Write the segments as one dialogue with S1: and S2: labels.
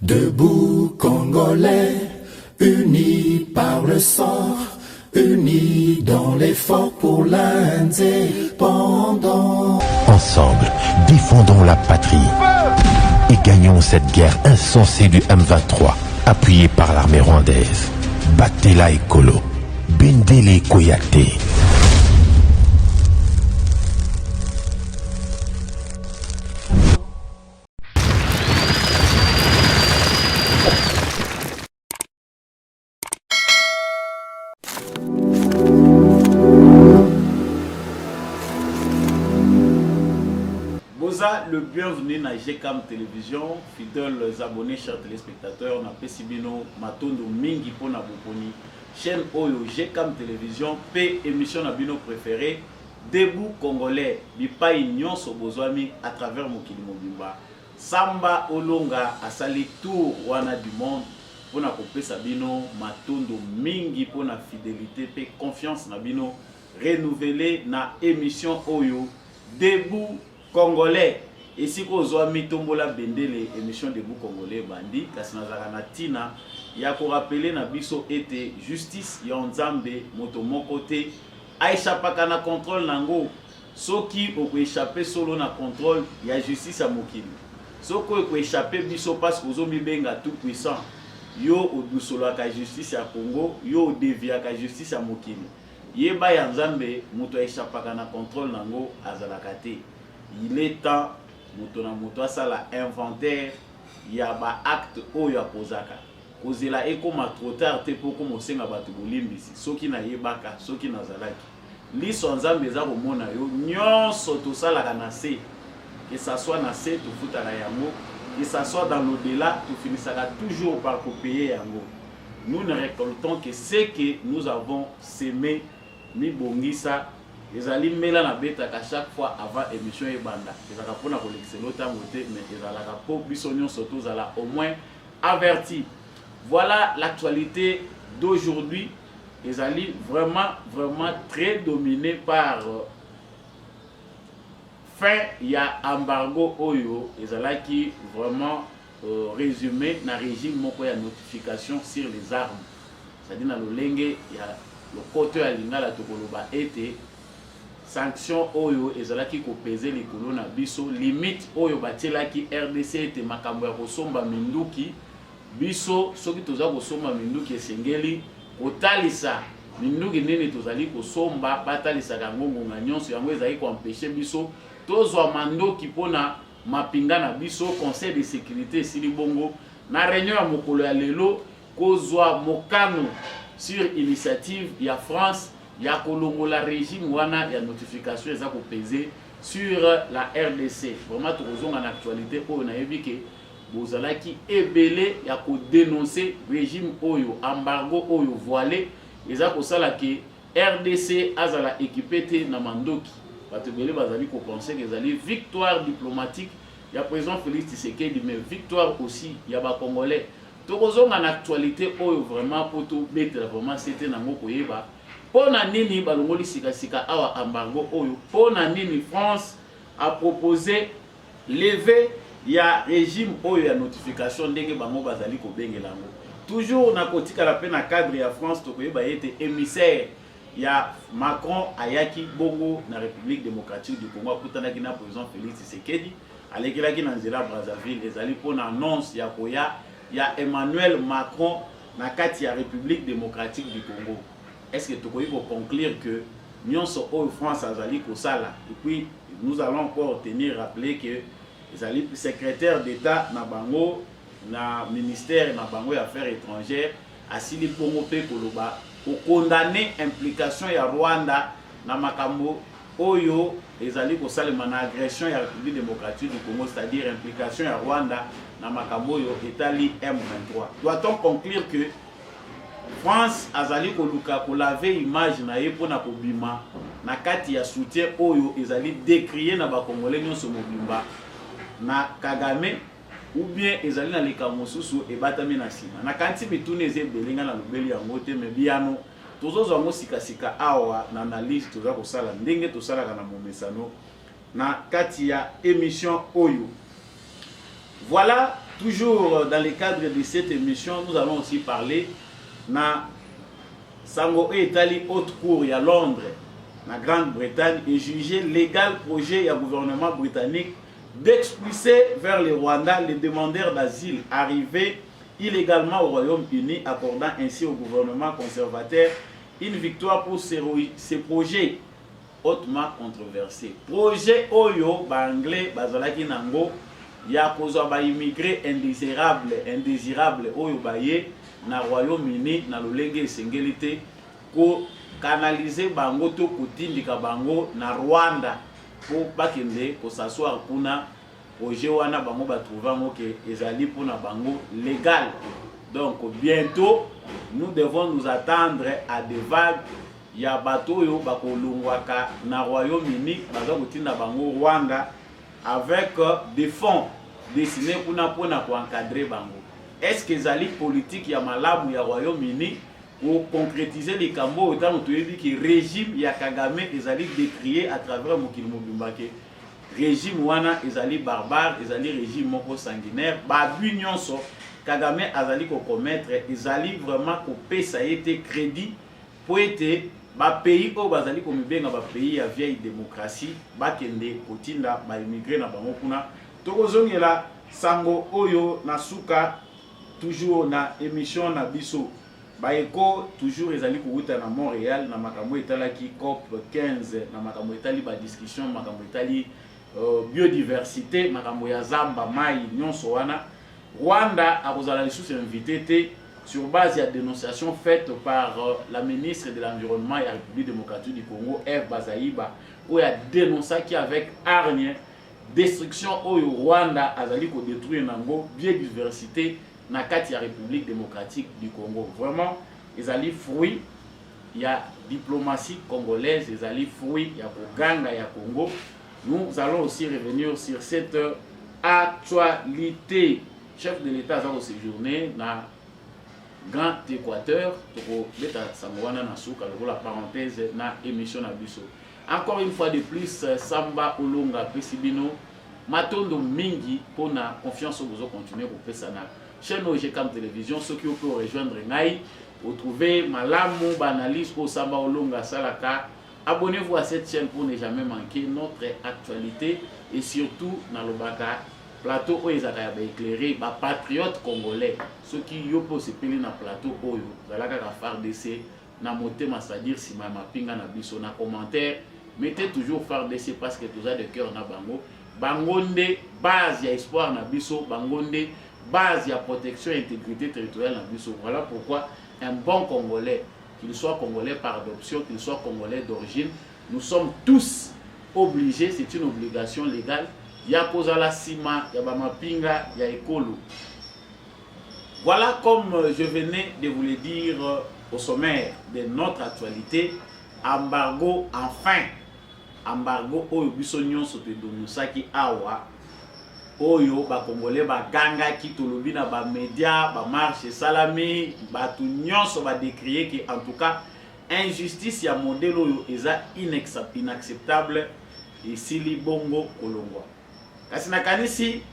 S1: Debout Congolais, unis par le sang, unis dans l'effort pour l'indépendance.
S2: Ensemble, défendons la patrie et gagnons cette guerre insensée du M23, appuyée par l'armée rwandaise. Batela Ekolo, Bendele Koyate.
S3: Le bienvenu à GCAM Télévision, fidèles abonnés, chers téléspectateurs, on a Pesibino, Matondo Mingi Pona Boponi, chaîne Oyo GCAM Télévision, P émission Nabino préférée, Debout Congolais, Bipa Union Sobozwami à travers Mokili Mobimba, Samba Olonga, Asali Tour Wana du monde, Pona Kopé Sabino, Matondo Mingi Pona fidélité, P confiance Nabino, renouvelé na émission Oyo, Debout Congolais. Et si vous avez tombola bendele émission Debout Congolais bandi kasi nazaka na tina ya ko rappeler na biso ete justice ya nzambe moto moko te aéchapaka na contrôle nango soki oko échapper solo na contrôle ya justice ya mokili soko oko échapper biso parce que ozomi benga tout puissant yo odusolo ka justice ya Congo yo devia ka justice ya mokili yeba ya nzambe moto aéchapaka na contrôle nango azalaka te. Il est temps moto na moto asala inventaire ya ba acte oyo akozaka kozela ekoma trop tard te poko mosenga bato bolimbisi soki na yebaka soki nazalaki liso nzambe eza komona yo nyonso tosalaka na se que ça soit na se tofutaka yango que ça soit dans l'au-delà tofinisaka toujours par kopayer yango. Nous ne récoltons que ce que nous avons semé ni bongisa. Les amis mela na beta à chaque fois avant émission et banda. Les apapona pour l'excellent temps mais les alakapo bisognon surtout ala au moins averti. Voilà l'actualité d'aujourd'hui. Les amis vraiment très dominé par fin il y a embargo oyo. Les alaki qui vraiment résumé na régime moko ya notification sur les armes. C'est-à-dire dans le lenge il y a le côté à l'ingala tokoloba été sanction oyo ezalaki ko peser les colons na biso limite oyo batelaki RDC ete makambo ya kosomba minduki biso soki toza kosomba minduki esengeli kotalisa minduki nene tozali kosomba batalisa kangongo na nyonso yango ezali ko empêcher biso tozwa mandoki pona mapinga na biso conseil de sécurité sili bongo na réunion ya mokolo ya lelo kozwa mokano sur initiative ya France. Il y a la régime wana ya notification eza ko peser sur la RDC. Vraiment tout en actualité on a vu que bozalaki ebele ya ko dénoncer régime oyo embargo oyo voilé eza ko sala que RDC azala équipé te na mandoki. Bato belé bazali ko penser que ezali victoire diplomatique ya président Félix Tshisekedi mais victoire aussi ya ba congolais. Tout en actualité oyo vraiment pour tout mettre vraiment c'était nango koyeba. Pona nini balongoli sika awa embargo oyo pona nini France a proposé lever ya régime oyo ya notification ndenge bango bazali ko bengelango toujours na kotika la peine na cadre ya France to koyeba ete émissaire ya Macron ayaki bongo na République démocratique du Congo akutanaki na président Félix Tshisekedi alekelaki na nzela Brazzaville ezali pona annonce ya koya ya Emmanuel Macron na kati ya République démocratique du Congo. Est-ce que tu peux conclure que nous sommes France azali kosala et puis nous allons encore tenir rappeler que les secrétaire d'État na bango na ministère na bango affaires étrangères asili bongo pe koloba ko condamner implication ya Rwanda na makambo oyo ezali kosala na agression ya République démocratique du Congo, c'est-à-dire implication ya Rwanda na makambo oyo etali M23. Doit-on conclure que France azali koluka ko laver image na ye pona ko bima na kati ya soutien oyo ezali décrier na ba congolais nyonso mobimba na Kagame ou bien ezali na leka mosusu e batami na sima na kanti bitune eze belinga na lobeli yango te me biano tozozo ngo sika awa na analyse toza ko sala ndenge to sala kana momesano na kati ya émission oyo. Voilà toujours dans le cadre de cette émission, nous allons aussi parler na Sango Etali haute cour à Londres, na Grande-Bretagne, et juger légal projet du gouvernement britannique d'expulser vers le Rwanda les demandeurs d'asile arrivés illégalement au Royaume-Uni, accordant ainsi au gouvernement conservateur une victoire pour ces projets hautement controversés. Projet Oyo, anglais, bazalaki nango, ya kozwa ba immigré indésirable Oyo baye na Royaume-Uni na lolenge esengeli ko canaliser bango to kotindika bango na Rwanda pour bakende ko s'asseoir kuna projet wana bango batrouvango ke ezali pona bango légal. Donc bientôt nous devons nous attendre à des vagues ya bato yo bakolungwaka na Royaume-Uni baza kotinda bango Rwanda avec des fonds destinés pour encadrer bango. Est-ce que ezali politique ya malamu ya Royaume-Uni pour concrétiser les cambo autant que le régime ya Kagame ezali décrié à travers mokili mobimba ke régime wana ezali barbare, ezali régime moko sanguinaire, ba nyonso Kagame azali ko commettre ezali vraiment ko pesa été crédit pour être ba pays o bazali ko mibenga ba pays ya vieille démocratie bakende kotinda ba immigré na bango kuna tokozongela sango oyo na suka toujours na émission na biso baeko toujours ezali kuuta na Montréal na makambo etalaki COP 15 na makambo etali ba discussion makambo etali biodiversité makambo ya zamba mai nyonso wana Rwanda akozala lisusu invité sur base de dénonciation faite par la ministre de l'Environnement et la République démocratique du Congo, Eve Bazaïba, où il a dénoncé qu'avec hargne, destruction au Rwanda azali ko détruire nango biodiversité na kati ya République démocratique du Congo. Vraiment, ils allaient fruit, il y a diplomatie congolaise, ils allaient fruit, il y a Koganga, il y a Congo. Nous allons aussi revenir sur cette actualité. Chef de l'État a séjourné dans Grand Équateur, pour mettre Samouana Nasuka, la parenthèse, na émission na biso. Encore une fois de plus, Samba Olonga Pesibino, Matondo Mingi, pour na confiance au besoin continuer pour Pesana. Chaîne OGCAM Télévision, ceux qui peuvent rejoindre Naï, vous trouvez Malamu, Banalis, pour Samba Olonga Salaka. Abonnez-vous à cette chaîne pour ne jamais manquer notre actualité et surtout dans le Baka. Plateau où ils ont éclairé, les patriotes congolais, ceux qui ont se pélé dans le plateau, ils ont faire d'essai, na motema, c'est-à-dire si ma pinga na biso na commentaire, mettez toujours faire d'essai parce que tout ça de cœur na bango. Bangonde, base ya espoir na biso, bangonde, base ya protection et intégrité territoriale na biso. Voilà pourquoi un bon Congolais, qu'il soit Congolais par adoption, qu'il soit Congolais d'origine, nous sommes tous obligés, c'est une obligation légale. Ya kozala sima, ya bamapinga, ya ekolo. Voilà comme je venais de vous le dire au sommaire de notre actualité. Embargo, enfin. Embargo, oyo biso nyonso te donusaki awa. Oyo ba Congolais ba ganga ki tolobi na ba média, ba marche salami, ba tout nyonso ba décrier que en tout cas injustice ya modèle oyo eza inacceptable et sili bongo kolongwa. Kasi nakanisi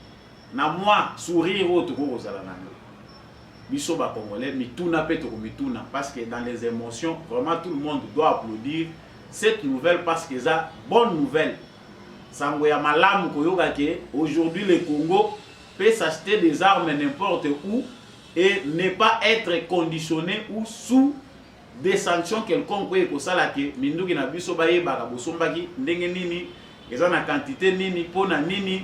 S3: na moi sourire au toko kozala nango. Biso ba Congolais mituna pe toko mituna parce que dans les émotions vraiment tout le monde doit applaudir cette nouvelle parce que ça bonne nouvelle. Sango ya malamu koyoka ke aujourd'hui le Congo peut s'acheter des armes n'importe où et ne pas être conditionné ou sous des sanctions quelconques ko sala ke minduki na biso baye baka bosombaki ndenge nini eza na quantité nini pona nini,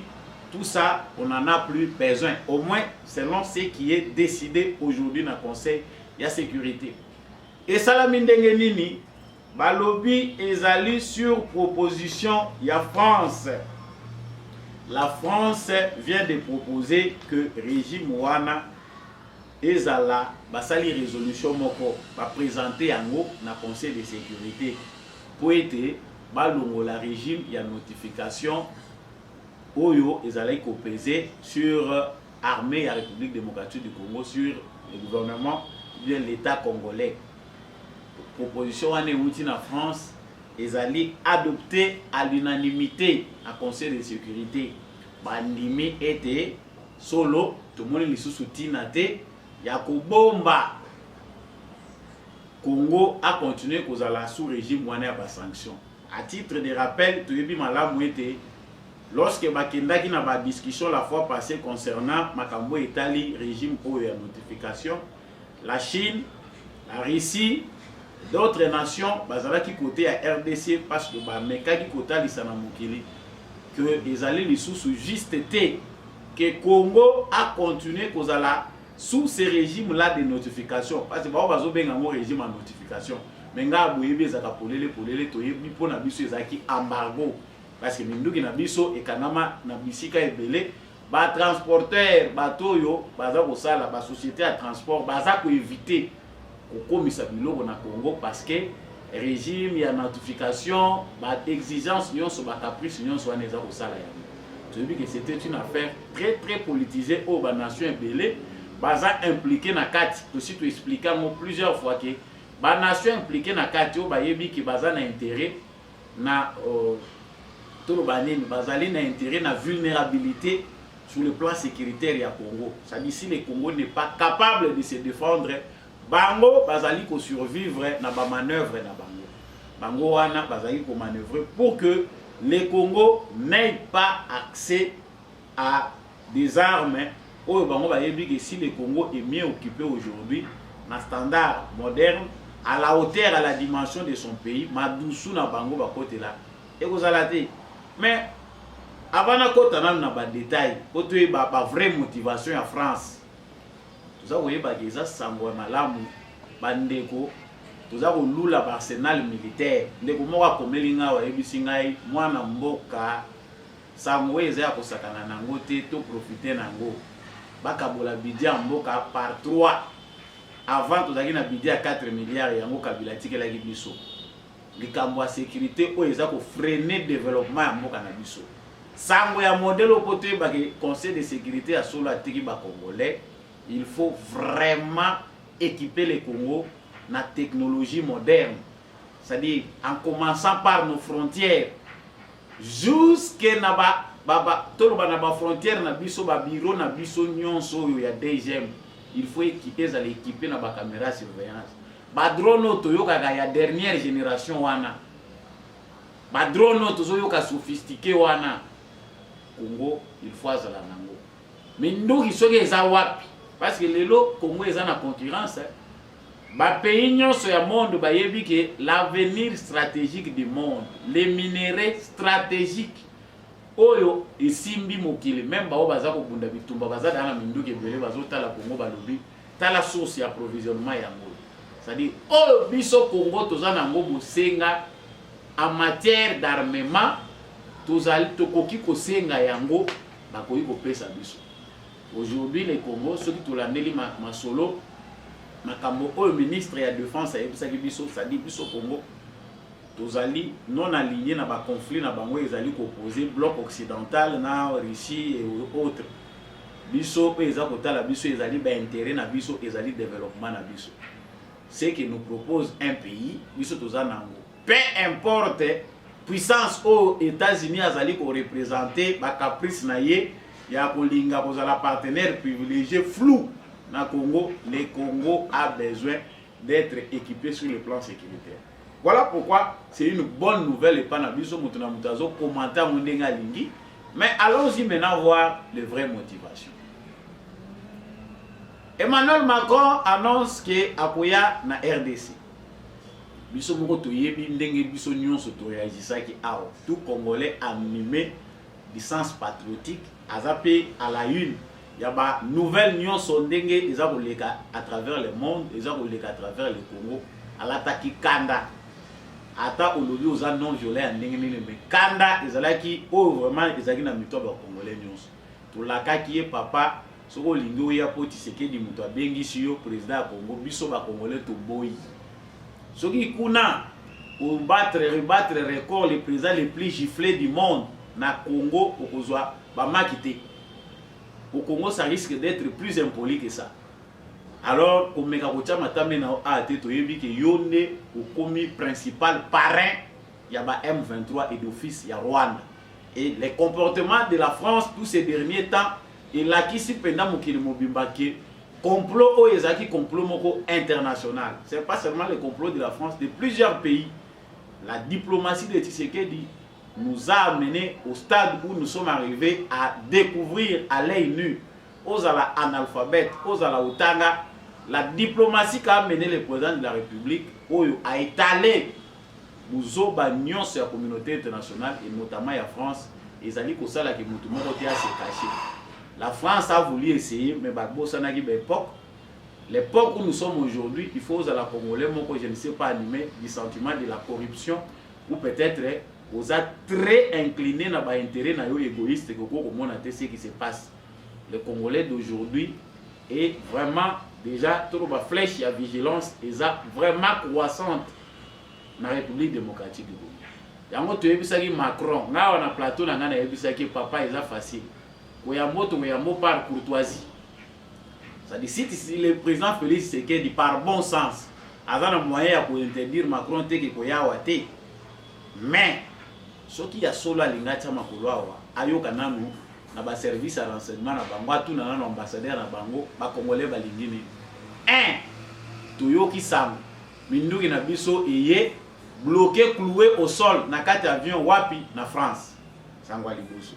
S3: tout ça on en a plus besoin, au moins selon ce qui est décidé aujourd'hui dans le Conseil de sécurité. Et ça la ndenge nini balobi ezali sur proposition ya France. La France vient de proposer que régime wana ezala basali résolution moko ba présenter yango na Conseil de sécurité pour être balongola régime ya notification oyo ezalaki ko peser sur armée ya République démocratique du Congo, sur le gouvernement de l'État congolais. Proposition wana euti na France ezali adopté à l'unanimité à Conseil de sécurité. Bandimi était solo tomoni lisusu tina te ya kobomba Congo a continué kozala sous régime wana ya ba sanction. À titre de rappel, toyebi malamu ete lorsque bakendaki na ba discussion la fois passée concernant makambo etali régime oyo ya notification, la Chine, la Russie, d'autres nations bazalaki côté à RDC parce que ba mekaki kota lisana mokili que les alliés lisusu juste te que Congo a continué kozala sous ces régimes-là de notification, parce que bazo benga mo régime en notification, mais nga boyebi ezaka polele toyebi pona biso ezaki embargo, parce que minduki na biso ekanama na bisika ebele ba transporteur bato yo baza kosala ba société à transport baza ko éviter kokomisa biloko na Congo parce que régime ya notification ba exigence nyonso ba caprice nyonso wana eza kosala yango. Je dis que c'était une affaire très politisée au ba nation ebele baza impliqué na kati aussi tu expliquer moi plusieurs fois que ba nation impliqué na kati o ba yebi ki baza na intérêt na tout le banini bazali na intérêt na vulnérabilité sur le plan sécuritaire ya Congo. Ça dit si le Congo n'est pas capable de se défendre, bango bazali ko survivre na ba manœuvre na bango. Bango wana bazali ko manœuvrer pour que le Congo n'ait pas accès à des armes. Oh, bango ba yebi que si le Congo est mieux occupé aujourd'hui, na standard moderne, à la hauteur, à la dimension de son pays, madoussou na bango ba côté là. Et vous allez mais avant na kota na ba détail, koto e ba vraie motivation en France. Tout ça voyez ba geza sango malamu bandeko, tout ça lula ba arsenal militaire. Ndeko moko komelinga wa yebisi ngai mwana mboka sango eza ko sakana nango te to profiter nango. Bakabola bidia mboka par 3 avant tozaki na bidia 4 milliards yango kabila tikela ki biso likambo ya sécurité o eza ko freiner développement ya mboka na biso sango ya modèle opote ba conseil de sécurité ya solo atiki ba congolais. Il faut vraiment équiper les Congo na technologie moderne, c'est-à-dire en commençant par nos frontières jusqu'à na baba tolo bana ba frontière na biso ba bureau na biso nyonso yo ya DGM. Il faut équiper na ba caméra surveillance ba drone to yo kaka ya dernière génération wana ba drone to yo ka sophistiqué wana Congo. Il faut azala nango mais ndoki soki eza wapi parce que lelo Congo eza na concurrence ba pays nyonso ya monde ba yebi que l'avenir stratégique du monde, les minéraux stratégiques oyo isimbi mokili même ba baza ko bunda bitumba baza dana minduki ebele bazotala Congo balobi tala source ya approvisionnement yango. C'est-à-dire oyo biso Congo toza nango bosenga en matière d'armement tozali tokoki kosenga yango bakoki kopesa biso. Aujourd'hui le Congo ceux qui tolandeli masolo makambo oyo ministre ya défense ayebisaki biso, c'est-à-dire biso Congo tozali non aligné na ba conflit na bango ezali opposé bloc occidental na Russie et autres. Biso pe eza kotala biso ezali ba intérêt na biso ezali développement na biso. Ce que nous propose un pays biso tozanango. Peu importe puissance aux États-Unis azali ko représenter ba caprice na ye ya kolinga kozala partenaire privilégié flou na Congo. Le Congo a besoin d'être équipé sur le plan sécuritaire. Voilà pourquoi c'est une bonne nouvelle et pas nabiso mutuna mutazo commentaire mundenga lingi. Mais allons-y maintenant voir les vraies motivations. Emmanuel Macron annonce que apoya na RDC. Biso moko toyebi ndenge biso nyonso to réagisaki awa. Tout Congolais animé du sens patriotique azapé à la une. Il y a ba nouvelle nyonso ndenge eza koleka à travers le monde, eza koleka à travers le Congo. Alataki kanda. Ata olobi oza non violent ndenge nini mais kanda ezalaki o vraiment ezaki na mitoba congolais nyonso. Tolakaki ye papa soko lingo ya poti Tshisekedi muto abengisi yo président ya Congo biso ba congolais to boyi. Soki kuna pour rebattre record les présidents les plus giflés du monde na Congo okozwa ba makité. Au Congo ça risque d'être plus impoli que ça. Alors, comme Mekakocha Matamena a été toyebi que yone au commis principal parrain, il y a M23 et d'office, il y a Rwanda. Et les comportements de la France tous ces derniers temps et là qui si pendant mokili mobimba ke complot o ezaki complot moko international. C'est pas seulement le complot de la France, de plusieurs pays. La diplomatie de Tshisekedi nous a amené au stade où nous sommes arrivés à découvrir à l'œil nu, aux analphabètes, aux otanga, la diplomatie qu'a amené le président de la République a étalé Bouzoba Nyon sur la communauté internationale et notamment la France. Et Zali Kosala qui m'a se caché. La France a voulu essayer, mais Bagbo Sanagi l'époque. L'époque où nous sommes aujourd'hui, il faut à la Congolais, moi je ne sais pas animer du sentiment de la corruption ou peut-être aux a très inclinés dans l'intérêt égoïste que comment on a ce qui se passe. Le Congolais d'aujourd'hui est vraiment déjà trop de flèche à vigilance et ça vraiment croissante dans la République démocratique du Congo. Yango tu ebisaki Macron, nga on a plateau na ngana ebisaki papa est facile. Koyambo to yambo par courtoisie. Ça dit si le président Félix Tshisekedi par bon sens a un moyen pour interdire Macron te que koyawa te. Mais ce qui a solo alingacha makolo ayoka nanu na ba service à renseignement na bango tout na ambassadeur na bango ba congolais balingini. Toyoki sam minduki na biso eye bloqué cloué au sol na kati avion wapi na France. Sangwa liboso.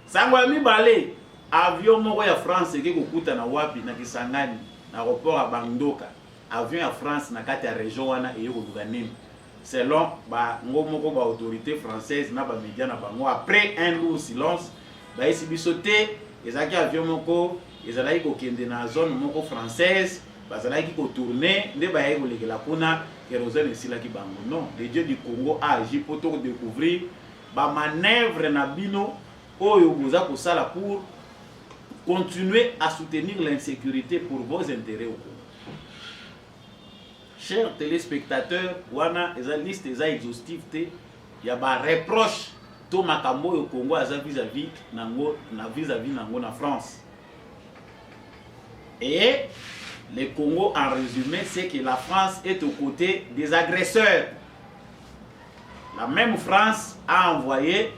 S3: Sangwa mibale avion moko ya France ke kokuta na wapi na Kisangani na aéroport à Bandoka. Avion ya France na kati ya région wana eye koluka nini. Selon ba ngomoko ba autorité française na ba média na bango après un lourd silence ba esi bisoté ezaki avion moko ezalaki kokende na zone moko française bazalaki ko tourner nde ba yeko lekela kuna kérosène esilaki bango. Non, le Dieu du Congo a agi pour découvrir ba manœuvre na bino oyo boza kosala pour continuer à soutenir l'insécurité pour vos intérêts au Congo. Chers téléspectateurs, wana eza liste eza exhaustive te ya ba reproche to makambo au Congo aza vis-à-vis nango na vis-à-vis nango na France. Et le Congo en résumé c'est que la France est aux côtés des agresseurs. La même France a envoyé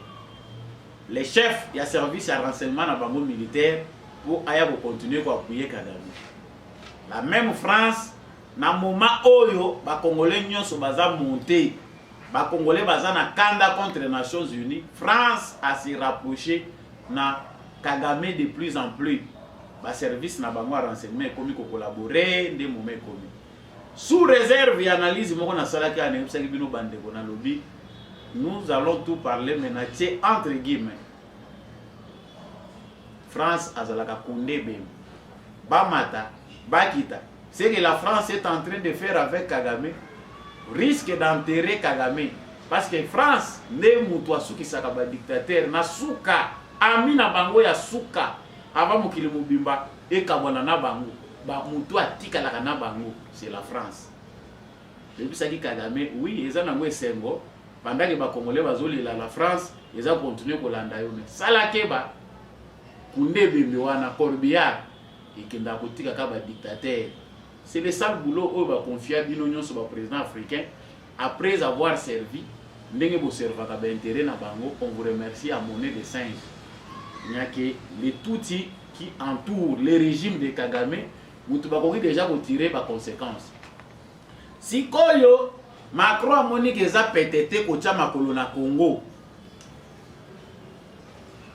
S3: les chefs du service à renseignement na bango militaire pour aya continuer à appuyer Kagame. La même France na moment oyo ba congolais nyonso baza monté ba congolais baza na kanda contre les Nations Unies, France a se rapproché na Kagame de plus en plus. Ba service na bango renseignement comme ko collaborer ndé moment comme sous réserve et analyse moko na salaki ane bisaki bino bande ko na lobby. Nous allons tout parler maintenant entre guillemets. France azalaka konde bem bamata bakita. Ce que la France est en train de faire avec Kagame risque d'enterrer Kagame. Parce que France, ne mutwa suki sakaba dictateur, na suka, amina bango ya suka, avant mokili mobimba, et kabwana na bango, ba mutwa tika la na bango, c'est la France. Depuis ça dit Kagame, oui, ils ont un sengo, pendant que ba Congolais bazoli la France, ils ont continué kolanda yo. Sala keba, kunde bimbi wana Corbillard, et kenda kotika kaba dictateur. C'est le sale boulot où va confier Binognon sur le président africain après avoir servi. Ndenge bo serva ka ba intérêt na bango, on vous remercie à monnaie de singe. Il y a que les toutis qui entourent le régime de Kagame, vous avez déjà retiré par conséquence. Si Koyo Macron a moni que ça pétété kocha makolo na Congo.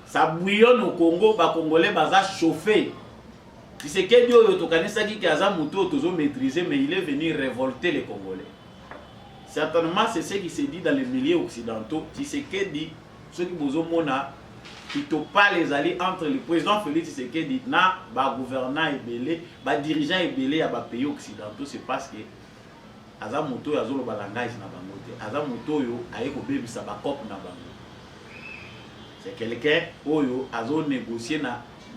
S3: Ça bouillonne au Congo, ba Congolais baza chauffé. Tshisekedi oyo tokanisa ki kaza muto tozo maîtriser, mais il est venu révolter les Congolais. Certainement c'est ce qui se dit dans les milieux occidentaux. Tshisekedi ceux qui bozo mona plutôt pas les alliés entre le président Félix Tshisekedi na ba gouvernant ebélé, ba dirigeant ebélé à ba pays occidentaux, c'est parce que aza muto ya zolo ba langage na bango te. Aza muto yo ayeko bebisa ba cop na bango. C'est quelqu'un oyo azo négocier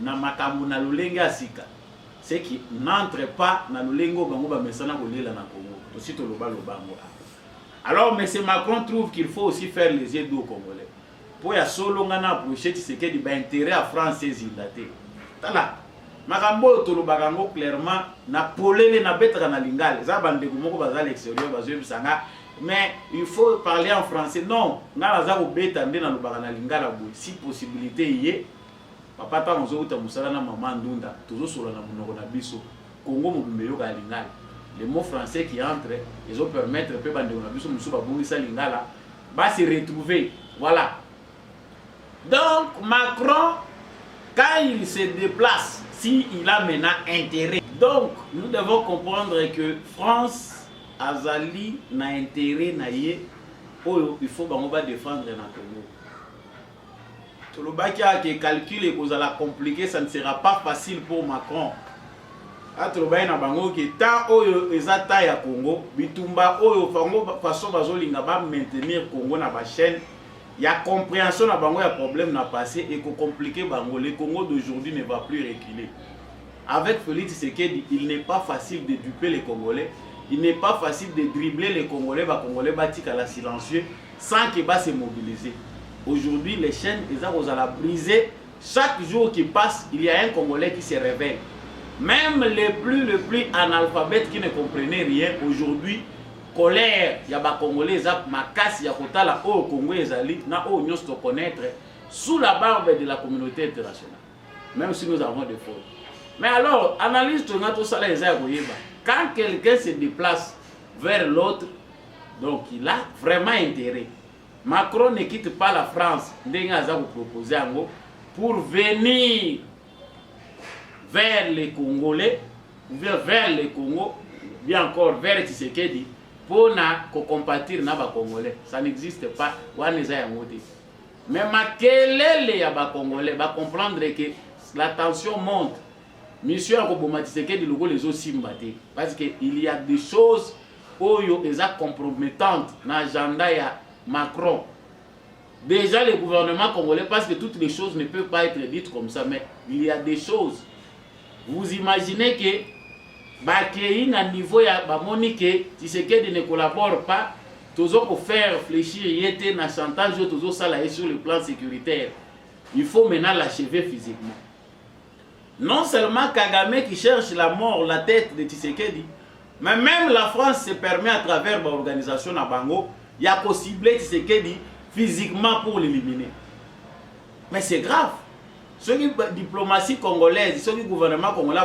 S3: na makambo na lolenge asika. C'est qui n'entre pas dans le lingo bango ba mesana ko lela na Congo. Aussi to loba lobango. Alors M. Macron trouve qu'il faut aussi faire les yeux d'eau congolais. Pour ya solo ngana approcher Tshisekedi ba intérêt à français indate. Tala. Makambo to lobango clairement na polele na betra na lingale. Za bande ko moko baza l'extérieur bazo bisanga. Mais il faut parler en français. Non, na za ko beta ndé na lobanga na lingala boy. Si possibilité y est papa ta mozo uta musala na maman ndunda tozo solo na monoko na biso Congo mobimbe yo ka lingala les mots français qui entrent ils ont permettre pe bande na biso musu ba bungisa lingala va se retrouver voilà. Donc Macron quand il se déplace, si il a maintenant intérêt, donc nous devons comprendre que France azali na intérêt na ye oyo il faut bango ba défendre na Congo. Tolobaki a que calcul et cause la compliqué, ça ne sera pas facile pour Macron. A tolobaki na bango que tant oyo ezata ya Congo, bitumba oyo fango façon bazolinga ba maintenir Congo na ba chaîne. Il y a compréhension na bango, il y a problème na passé et que compliqué bango. Le Congo d'aujourd'hui ne va plus reculer. Avec Félix Tshisekedi, il n'est pas facile de duper les Congolais. Il n'est pas facile de dribbler les Congolais. Les Congolais battent à la silencieux sans qu'ils va se mobiliser. Aujourd'hui, les chaînes, ils ont la briser. Chaque jour qui passe, il y a un Congolais qui se réveille. Même les plus analphabètes qui ne comprenaient rien, aujourd'hui, colère, il y a des Congolais, ma casse, il y a Kotala, au Congo, na o nous te connaître sous la barbe de la communauté internationale. Même si nous avons des fautes. Mais alors, analyse tout ça, quand quelqu'un se déplace vers l'autre, donc il a vraiment intérêt. Macron ne quitte pas la France, pour venir vers les Congolais, vers les Congo, bien encore vers Tshisekedi, pour compatir na ba Congolais. Ça n'existe pas. Mais makelele ya ba Congolais va comprendre que la tension monte. Monsieur Akoboma Tshisekedi logo les autres simbate parce que il y a des choses oyo exact compromettantes dans l'agenda ya Macron. Déjà le gouvernement congolais, parce que toutes les choses ne peuvent pas être dites comme ça, mais il y a des choses. Vous imaginez que Bakei na niveau ya Monique Tshisekedi ne collabore pas, toujours pour faire réfléchir yete na chantage toujours ça là sur le plan sécuritaire. Il faut maintenant l'achever physiquement. Non seulement Kagame qui cherche la mort, la tête de Tshisekedi, mais même la France se permet à travers l'organisation Nabango, il y a possible Tshisekedi physiquement pour l'éliminer. Mais c'est grave. Ceux qui diplomatie congolaise, ceux qui gouvernement congolais,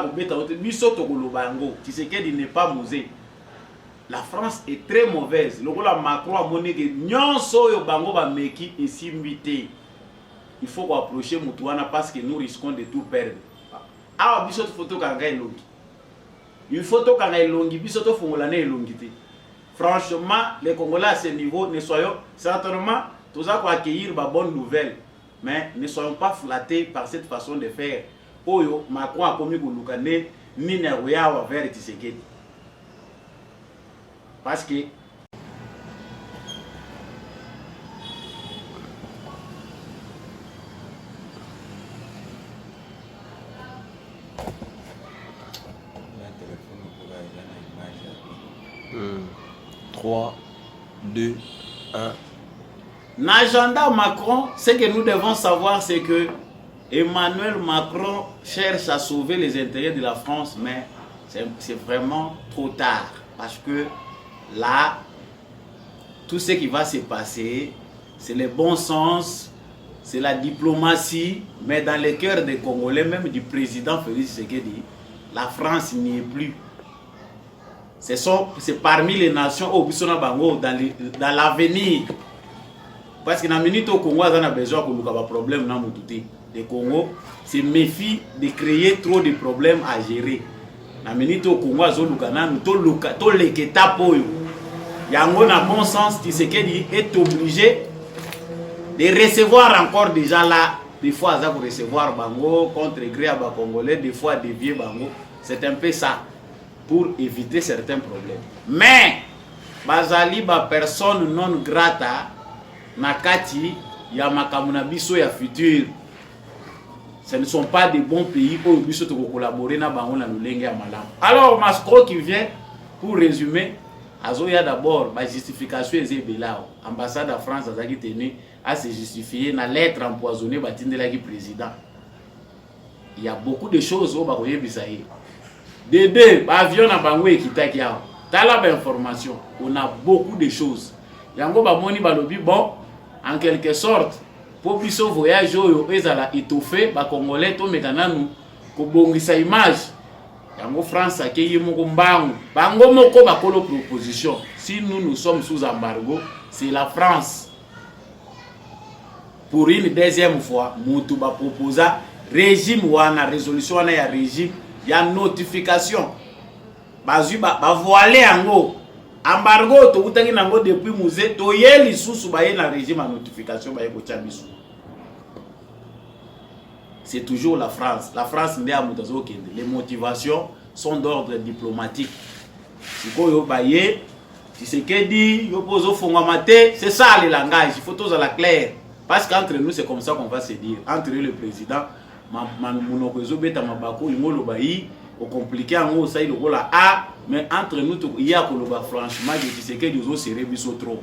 S3: Tshisekedi n'est pas musée. La France est très mauvaise. Le Macron a montré que il faut approcher Moutouana parce que nous risquons de tout perdre. Ah, il faut photo kanga elongi. Une photo kanga elongi, bisoto fongolane elongi. Franchement, les Congolais à ce niveau, ne soyons certainement tous à accueillir ma bonne nouvelle, mais ne soyons pas flattés par cette façon de faire. Oyo Macron a commis Goulukane ni Neroya vers Tshisekedi. Parce que
S4: Mmh. 3, 2, 1.
S3: L'agenda Macron, ce que nous devons savoir, c'est que Emmanuel Macron cherche à sauver les intérêts de la France, mais c'est vraiment trop tard. Parce que là, tout ce qui va se passer, c'est le bon sens, c'est la diplomatie, mais dans le cœur des Congolais, même du président Félix Tshisekedi, la France n'y est plus. C'est parmi les nations au Bissona Bango dans l'avenir. Parce que dans la minute au Congo, on a besoin de un problème dans le Le Congo se méfie de créer trop de problèmes à gérer. Dans la minute au Congo, on a tout le ketapoyo. Il y a un bon sens, Tshisekedi est obligé de recevoir encore des gens là. Des fois, on va recevoir Bango contre gré à Congolais, des fois dévier Bango. C'est un peu ça. Pour éviter certains problèmes. Mais, bazali ba personne non grata nakati ya makamuna biso ya futur. Ce ne sont pas des bons pays où biso to collaborer na bango na lolenge ya malamu. Alors Macron qui vient pour résumer, azoya d'abord ba justification ezebelao. Ambassade de France azaki tenu à se justifier na lettre empoisonnée batindelaki président. Il y a beaucoup de choses au bakoye bisaye. Des deux avions na bango ekitaki yao. Tala information, on a beaucoup de choses. Yango ba moni balobi bon, en quelque sorte, pour biso voyage oyo ezala étoffé ba congolais to mekananu ko bongisa image yango France akeye moko mbangu bango moko bakolo proposition. Si nous sommes sous embargo, c'est la France pour une deuxième fois mutu ba proposa régime wana résolution wana ya régime ya notification bazu ba voiler yango embargo to utangi nango depuis musée to yeli susu ba na régime à notification ba yeko chabisu. C'est toujours la France ndé amutazo kende. Les motivations sont d'ordre diplomatique. Sikoyo baye Tshisekedi yo pozo fonga maté, c'est ça le langage, il faut tous à la claire. Parce qu'entre nous, c'est comme ça qu'on va se dire. Entre le président, Monokozo Beta Mabako, Ingolo Bayi, au compliqué en haut, ça il le la A, mais entre nous, il y a Koloba, franchement, Tshisekedi Yozo serait biso trop.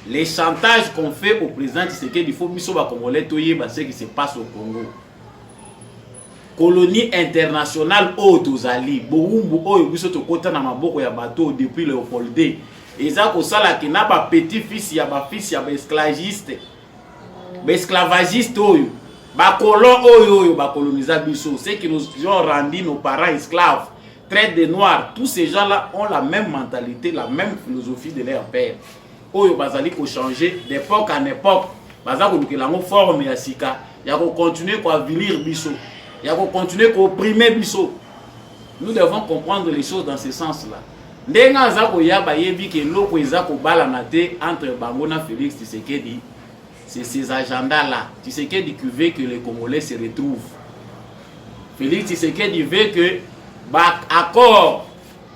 S3: Les chantages qu'on fait au président Tshisekedi, il faut biso ba Congolais toye ce qui se passe au Congo. Colonie internationale Otozali, Boumbu Oyo biso to kota na maboko ya bateau depuis Léopoldé. Et ça ko sala ki na ba petit fils ya ba esclavagiste. Esclavagiste oyo ba colon oyo ba colonisa biso, ceux qui nous ont rendu nos parents esclaves, traite des noirs, tous ces gens-là ont la même mentalité, la même philosophie de leur père. Oyo bazali ko changer d'époque en époque, bazali ko lukelango forme ya sika, ya ko continuer ko avilir biso, ya ko continuer ko opprimer biso. Nous devons comprendre les choses dans ce sens-là. Ndenga za ko ya ba yebi ke loko eza ko bala na te entre bango na Félix Tshisekedi. C'est ces agendas-là. Tshisekedi veut que les Congolais se retrouvent. Félix Tshisekedi veut que accord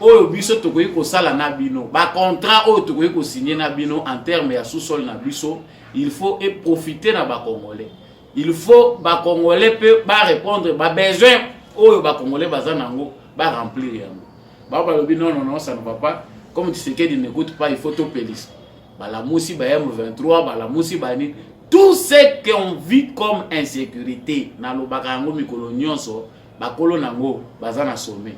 S3: au biso tokoyi ko sala na bino, ba contrat au tokoyi ko signer na bino en termes ya sous-sol na biso, il faut profiter na ba Congolais. Il faut ba Congolais peut ba répondre ba besoin au ba Congolais bazanango ba remplir yango. Ba lobi non ça ne va pas. Comme Tshisekedi n'écoute pas, il faut to pélis. La moussi ba M23, la moussi ba ni tout ce qu'on vit comme insécurité na lo bakango mikolo nyonso ba kolo nango bazana sommet.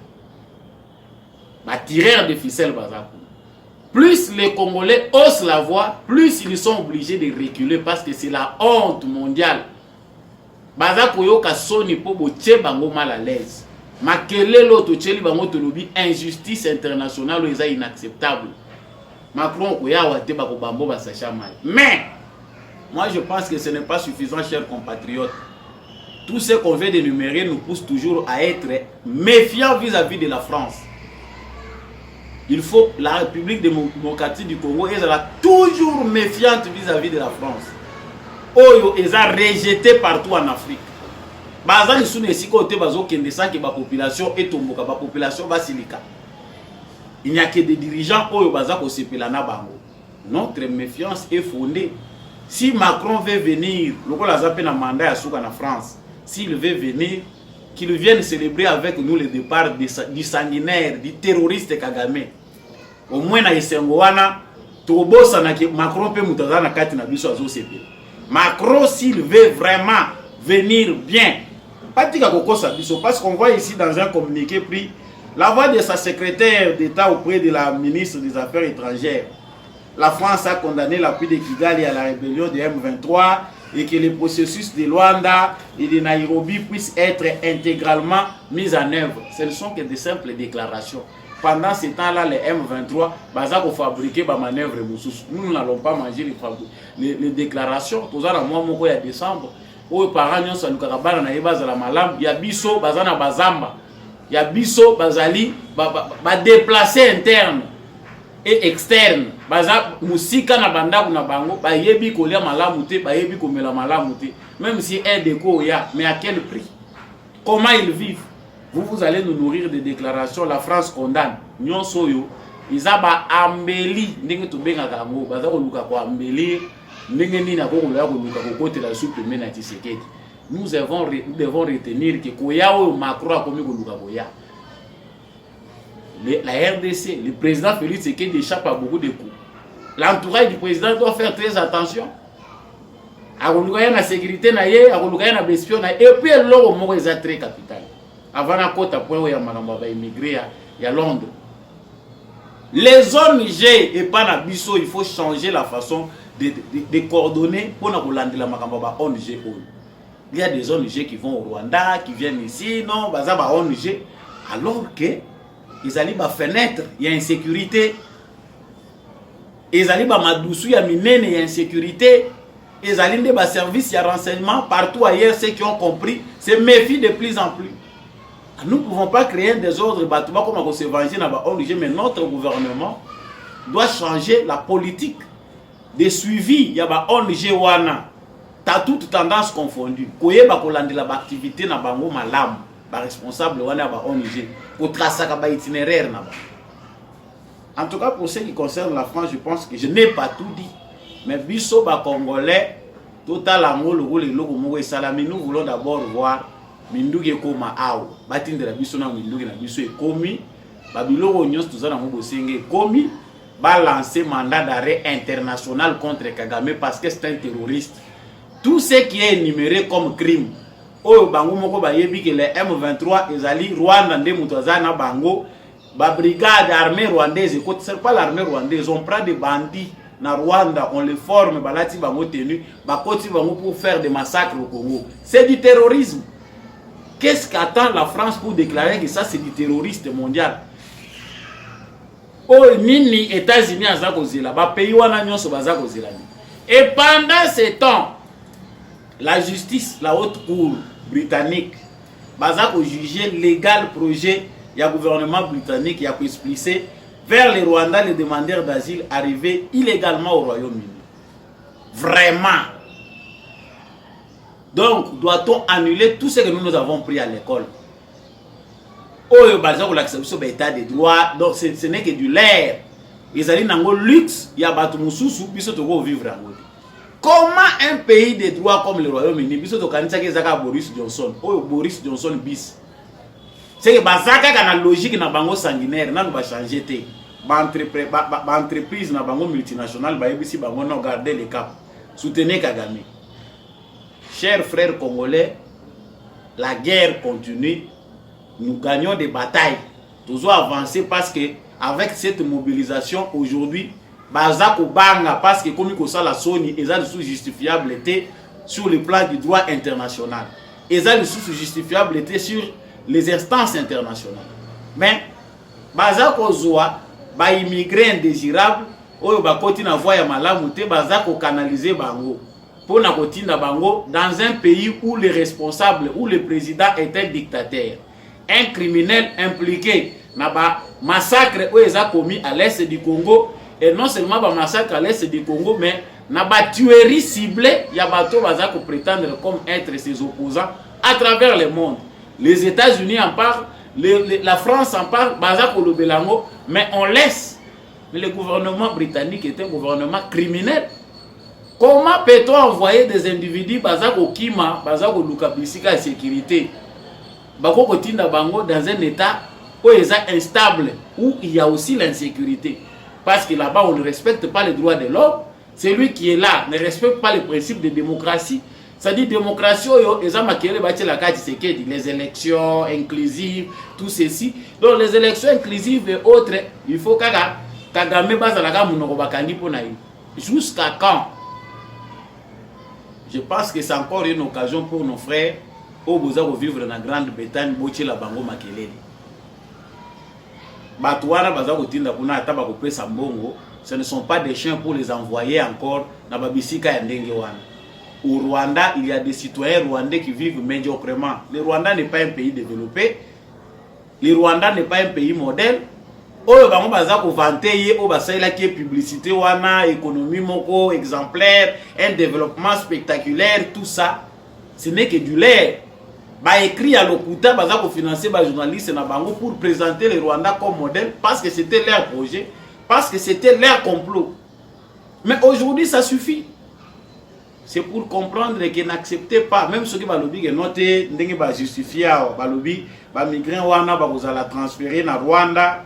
S3: Ba tireur de ficelle bazako. Plus les Congolais osent la voix, plus ils sont obligés de reculer parce que c'est la honte mondiale. Bazako yo ka soni po botie bango mal à l'aise. Makele lo to tcheli bango to lobi injustice internationale est inacceptable. Macron mais moi je pense que ce n'est pas suffisant, chers compatriotes. Tout ce qu'on veut d'énumérer nous pousse toujours à être méfiants vis-à-vis de la France. Il faut la République démocratique du Congo est toujours méfiante vis-à-vis de la France. Oyo est rejeté partout en Afrique. Bazan sous les côté bazo kende sans que la population est tomboka, la population basilika. Il n'y a que des dirigeants oyo bazako sepelana bango. Notre méfiance est fondée. Si Macron veut venir, loko la zape na mandat ya souka na France, s'il veut venir, qu'il vienne célébrer avec nous le départ du sanguinaire, du terroriste Kagame. Au moins na esengo wana tobosa na Macron pe mutaza na kati na biso azo sepela. Macron s'il veut vraiment venir bien, pas tika kokosa biso parce qu'on voit ici dans un communiqué pris la voix de sa secrétaire d'État auprès de la ministre des Affaires étrangères. La France a condamné l'appui de Kigali à la rébellion de M23 et que le processus de Luanda et de Nairobi puisse être intégralement mis en œuvre. Ce ne sont que de simples déclarations. Pendant ce temps-là, les M23, ont fabriqué des manœuvres. Nous n'allons pas manger les déclarations. Tout ça, il y a décembre. Aux parents, nous sommes il y a biso, bazana bazamba. Il y a biso, bazali, déplacé interne et externe. Baza musika na banda na bango, ba yebi kolia malamu te, ba yebi komela malamu te. Même si un déco ya, mais à quel prix? Comment ils vivent? Vous allez nous nourrir de déclarations. La France condamne. Nyon soyo, ils a ambeli, ndenge to benga kango, baza ko luka ko ambeli, ndenge ni na ko luka ko kote la soupe mena Tshisekedi. Nous devons retenir que koya o Macron a commis ko luka koya. La RDC, le président Félix Tshisekedi échappe à beaucoup de coups. L'entourage du président doit faire très attention. A la sécurité na ye, a la espion na et puis l'eau moko est très capital. Avant la côte après où il y a malamba va immigrer il y a Londres. Les zones G et pas na biso, il faut changer la façon de coordonner pour nous lancer la makambo ba ONG. Il y a des ONG qui vont au Rwanda, qui viennent ici, non, baza ba ONG, alors que ils allaient ba fenêtre, il y a insécurité. Ils allaient ba madoussou, il y a minene, il y a insécurité. Ils allaient de ba service, il y a renseignement partout ailleurs, ceux qui ont compris se méfient de plus en plus. Nous ne pouvons pas créer un désordre battement comme on s'évangile dans la ONG, mais notre gouvernement doit changer la politique de suivi. Il y a ba ONG wana. T'as toute tendance confondue. Koye ba kolandi la activité na bango malam, ba responsable wana ba ONG, ko tracer ka ba itinéraire na ba. En tout cas pour ce qui concerne la France, je pense que je n'ai pas tout dit. Mais biso ba congolais total amour le logo mo salami, nous voulons d'abord voir minduge koma awo. Batindela biso na minduge na biso ekomi, ba biloko nyos tuzana mo bosenge ekomi, ba lancer mandat d'arrêt international contre Kagame parce que c'est un terroriste. Tout ce qui est énuméré comme crime, oh bango moko ba yebi que les M23 ezali Rwanda nde mutazana bango, ba brigade armée rwandaise, c'est pas l'armée rwandaise, on prend des bandits na Rwanda, on les forme, balati bango tenu, ba koti bango pour faire des massacres au Congo. C'est du terrorisme. Qu'est-ce qu'attend la France pour déclarer que ça c'est du terroriste mondial? Oh nini États-Unis azakozela, ba pays wana nyonso bazakozela. Et pendant ce temps, la justice, la haute cour britannique, baza ko juger légal projet ya gouvernement britannique ya ko expulser vers les Rwandais les demandeurs d'asile arrivés illégalement au Royaume-Uni. Vraiment. Donc, doit-on annuler tout ce que nous avons pris à l'école? Oh, baza ko l'acceptation d'état de droit, donc ce n'est que du l'air. Ils allaient nango luxe, ya batu mususu biso toko vivre en mode. Comment un pays de droit comme le Royaume-Uni, biso to kanisa ke zaka Boris Johnson, oh Boris Johnson bis. C'est que bazaka kana logique na bango sanguinaire, na ba changer té. Ba entreprise na bango multinationale ba yebisi bango no garder le cap. Soutenez Kagame. Chers frères congolais, la guerre continue. Nous gagnons des batailles. Toujours avancer parce que avec cette mobilisation aujourd'hui, Bazako Banga, parce que comme il la Sony, ils ont sous justifiable sur le plan du droit international. Ils ont sous justifiable sur les instances internationales. Mais Bazako Zoa, ba immigré indésirable, oyo ba koti na voie ya malamu te Bazako canaliser bango pour na kotinda bango dans un pays où le responsable, où le président est un dictateur, un criminel impliqué na ba massacre où ils ont commis à l'est du Congo. Et non seulement ba massacre à l'est du Congo, mais na ba tuerie ciblée, ya bato baza ko prétendre comme être ses opposants à travers le monde. Les États-Unis en parlent, la France en parle, baza ko lobelango, mais on laisse. Mais le gouvernement britannique est un gouvernement criminel. Comment peut-on envoyer des individus baza ko kima, baza ko luka bisika sécurité, bako ko tinda bango dans un état où ils sont instable, où il y a aussi l'insécurité? Parce que là-bas, on ne respecte pas les droits de l'homme. Celui qui est là ne respecte pas les principes de démocratie. C'est-à-dire, démocratie, les élections inclusives, tout ceci. Donc, les élections inclusives et autres, il faut que Kagame base la gamme jusqu'à quand? Je pense que c'est encore une occasion pour nos frères au besoin de vivre dans la Grande-Bretagne, Bochi la Bango Makelele. Ce ne sont pas des chiens pour les envoyer encore dans Babisika et Ndengewan. Au Rwanda, il y a des citoyens rwandais qui vivent médiocrement. Le Rwanda n'est pas un pays développé. Le Rwanda n'est pas un pays modèle. Oyo bango baza ko vanter o basaila qui est publicité wana, économie moko exemplaire, un développement spectaculaire, tout ça, ce n'est que du lait. Ba écrit à l'Okuta baza ko financer ba journaliste na bango pour présenter le Rwanda comme modèle parce que c'était leur projet, parce que c'était leur complot. Mais aujourd'hui ça suffit. C'est pour comprendre que n'acceptez pas, même ceux qui va lobby que noté ndenge ba justifier ba lobby ba migrants wana ba vous la transférer na Rwanda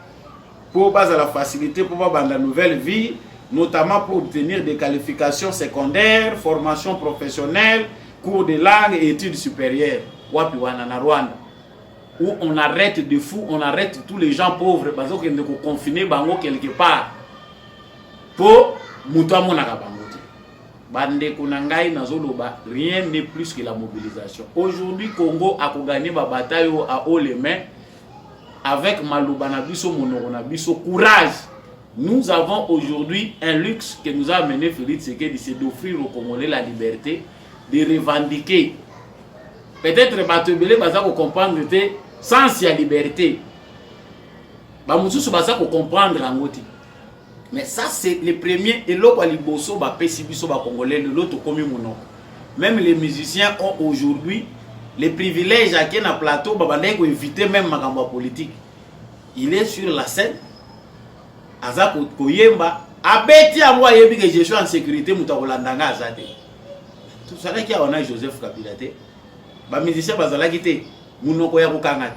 S3: pour base à la facilité pour avoir la nouvelle vie, notamment pour obtenir des qualifications secondaires, formation professionnelle, cours de langue et études supérieures. Wapi wana na Rwanda, où on arrête de fous, on arrête tous les gens pauvres parce qu'on est confiné bango quelque part pour mutuamo na bango. bande kunangai nazoloba, rien n'est plus que la mobilisation. Aujourd'hui, Congo a gagné la bataille à haut les mains avec Malouba Nabiso, Monoro Nabiso, courage. Nous avons aujourd'hui un luxe que nous a amené Félix Tshisekedi, c'est d'offrir aux Congolais la liberté de revendiquer. Peut-être Batebele baza ko comprendre que sans la liberté, ba mususu baza ko comprendre angoti. Mais ça c'est le premier et l'autre liboso ba pesi biso ba Congolais l'autre comme monoko. Même les musiciens ont aujourd'hui les privilèges à qui na plateau ba bandai ko éviter même makambo politique. Il est sur la scène aza ko yemba abeti yango ayebi que je suis en sécurité mutakolandanga azate. Tout ça là qui a on a Joseph Kabila te. Ba musicien bazalaki te munoko ya kokanga.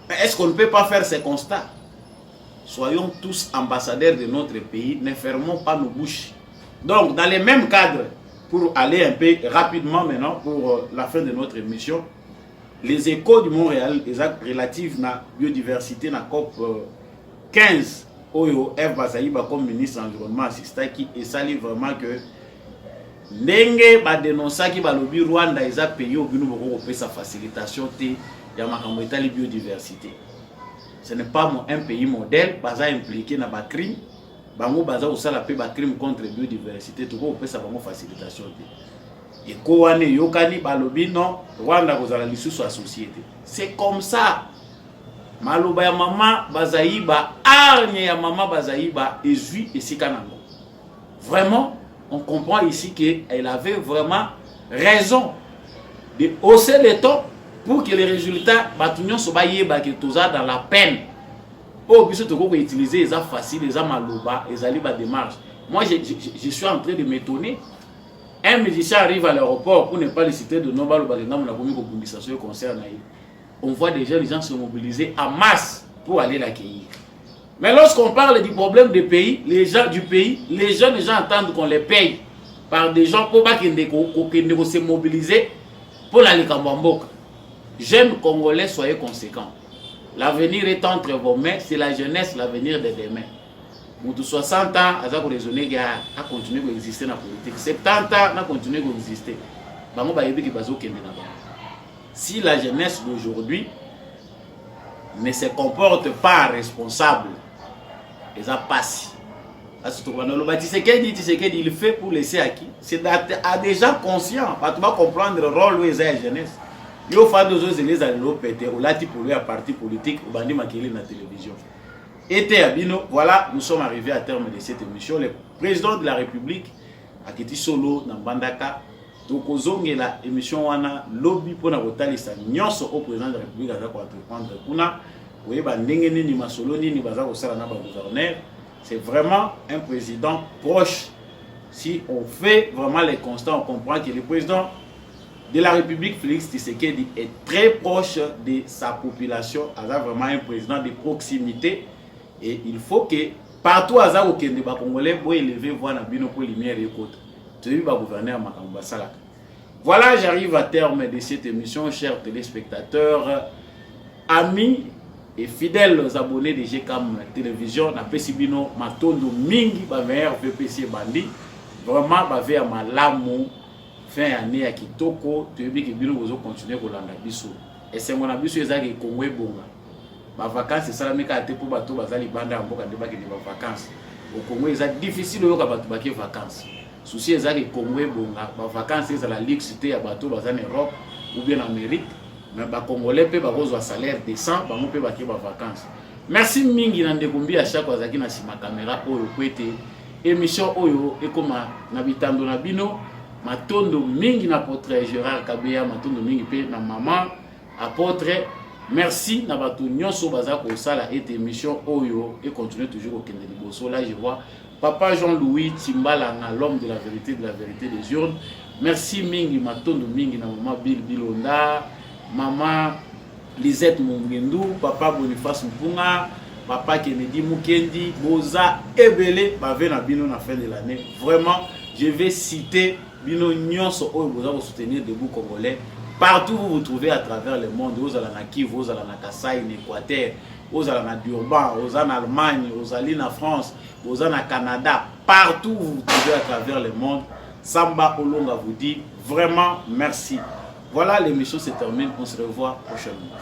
S3: Est-ce qu'on ne peut pas faire ces constats? Soyons tous ambassadeurs de notre pays, ne fermons pas nos bouches. Donc, dans les mêmes cadres, pour aller un peu rapidement maintenant, pour la fin de notre émission, les échos du Montréal, les actes relatifs à la biodiversité, na COP 15, Oyo, F. Bazaïba comme ministre de l'Environnement assistant, qui est sali vraiment que Ndenge ba dénoncer qui ba lobby Rwanda ils a payé au bino boko payer sa facilitation té ya makambo etali biodiversité. Ce n'est pas un pays modèle baza impliqué na ba crime bango baza osala pe ba crime contre biodiversité to ko payer sa bango facilitation té. Et ko wane yokani ba lobby non Rwanda kozala lisusu associé té. C'est comme ça. Maloba ya mama Bazaïba argne ya mama Bazaïba ezui esikanango. Vraiment on comprend ici qu'elle avait vraiment raison de hausser les taux pour que les résultats batunions soient dans la peine. Oh, puisque tu peux utiliser les faciles, les maloba, les alibas démarches. Moi, je suis en train de m'étonner. Un musicien arrive à l'aéroport, pour ne pas le citer de nom, on voit déjà les gens se mobiliser en masse pour aller l'accueillir. Mais lorsqu'on parle du problème du pays, les gens du pays, les jeunes gens entendent qu'on les paye par des gens pour pas qu'ils se mobiliser pour la Likambamboka. Jeunes Congolais, soyez conséquents. L'avenir est entre vos mains, c'est la jeunesse, l'avenir de demain. Pour 60 ans, à raisonner à continuer à exister dans la politique. 70 ans, à continuer à exister. Si la jeunesse d'aujourd'hui ne se comporte pas responsable, ils ont passé. Il fait pour laisser à qui? C'est à des gens conscients. Tu vas comprendre le rôle où ils ont la jeunesse. Il faut faire des choses, ils ont pété. Ou là, tu peux un parti politique, ou bandi makili na télévision. Et voilà, nous sommes arrivés à terme de cette émission. Le président de la République a quitté solo dans Bandaka. Donc, la émission wana lobby pour na botalisa nyonso au président de la République à entreprendre kuna. Oui, c'est vraiment un président proche. Si on fait vraiment les constats, on comprend que le président de la République, Félix Tshisekedi, est très proche de sa population. Il a vraiment un président de proximité. Et il faut que partout à Zao Kende, les Congolais pour élever voir la bino pour lumière et côte. Tu veux gouverner à Makamba Salaka. Voilà, j'arrive à terme de cette émission, chers téléspectateurs, amis et fidèles abonnés de GCAM Télévision. Na pesibino matondo mingi ba meilleur VPC bandi. Vraiment ba vers malamu fin année ya kitoko, tu veux que bino bozo continuer ko landa biso. Et c'est mon abiso ezaki Congo bonga. Ba vacances ça la meka te pour bato bazali banda mboka de baki de vacances. Au Congo c'est difficile yo ka bato baki vacances. Souci ezaki Congo bonga. Ba vacances c'est la luxité ya bato bazali en Europe ou bien en Amérique. Mais les Congolais peuvent avoir un salaire décent, ils peuvent avoir des vacances. Merci mingi Nandegumbi à chaque fois que na sima caméra oyo kwete émission oyo et comme nabitando na bino matondo mingi na apôtre Gérard Kabeya matondo mingi pe na maman apôtre merci na bato nyonso baza ko sala et émission oyo et continue toujours au kende liboso. Là je vois papa Jean-Louis Timbalanga l'homme de la vérité des urnes. Merci mingi matondo mingi na maman Bill Bilonda, maman Lisette Mungendou, papa Boniface Mpunga, papa Kennedy Mukendi, Boza Ebele, bave na bino na fin de l'année. Vraiment, je vais citer bino nyonso oyo boza ko soutenir debout congolais. Partout où vous vous trouvez à travers le monde, aux ala na Kivu, aux ala na Kasai, en Équateur, aux ala na Durban, aux ala en Allemagne, aux ala en France, aux ala na Canada, partout où vous vous trouvez à travers le monde, Samba Olonga vous dit vraiment merci. Voilà, l'émission se termine. On se revoit prochainement.